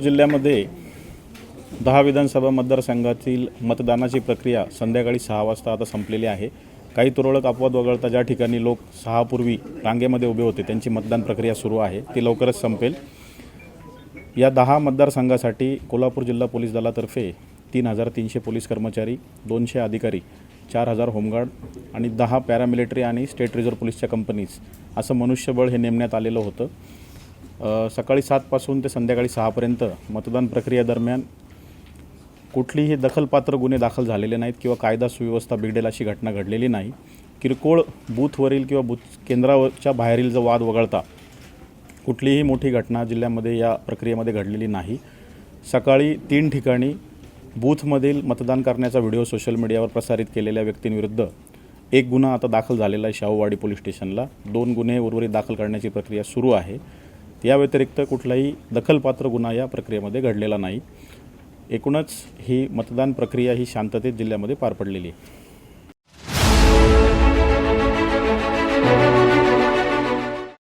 जिल्ह्यामध्ये 10 विधानसभा मतदारसंघातील मतदानाची प्रक्रिया संध्याकाळी 6 वाजता आता संपलेली आहे। काही तुरळक अपवाद वगळता ज्या ठिकाणी लोक 6 पूर्वी रांगेमध्ये उभे होते त्यांची मतदान प्रक्रिया सुरू आहे, ती लवकरच संपेल। या 10 मतदारसंघासाठी कोल्हापूर जिल्हा पोलीस दलातर्फे 3300 पोलीस कर्मचारी, 200 अधिकारी, 4000 होमगार्ड आणि 10 पॅरामिलिटरी आणि स्टेट रिझर्व्ह पोलीसच्या कंपनीज असं मनुष्यबळ हे नेमण्यात आलेलं होतं। सकाळी 7 पासून ते संध्याकाळी 6 पर्यंत मतदान प्रक्रियेदरम्यान कुठलीही दखलपात्र गुन्हे दाखल झालेले नाहीत किंवा कायदा सुव्यवस्था बिघडेल अशी घटना घडलेली नाही। किरकोळ बूथवरील किंवा बूथ केंद्रावरच्या बाहेरील जो वाद वगळता कुठलीही मोठी घटना जिल्ह्यामध्ये या प्रक्रियेमध्ये घडलेली नाही। सकाळी 3 ठिकाणी बूथमधील मतदान करण्याचा व्हिडिओ सोशल मीडियावर प्रसारित केलेल्या व्यक्तींविरुद्ध 1 गुन्हा आता दाखल झालेला आहे शाहूवाडी पोलीस स्टेशनला। 2 गुन्हे उर्वरित दाखल करण्याची प्रक्रिया सुरू आहे। या व्यतिरिक्त कुठलाही दखलपात्र गुन्हा या प्रक्रियेमध्ये घडलेला नाही। एकूणच ही मतदान प्रक्रिया ही शांततेत जिल्ह्यामध्ये पार पडलेली आहे।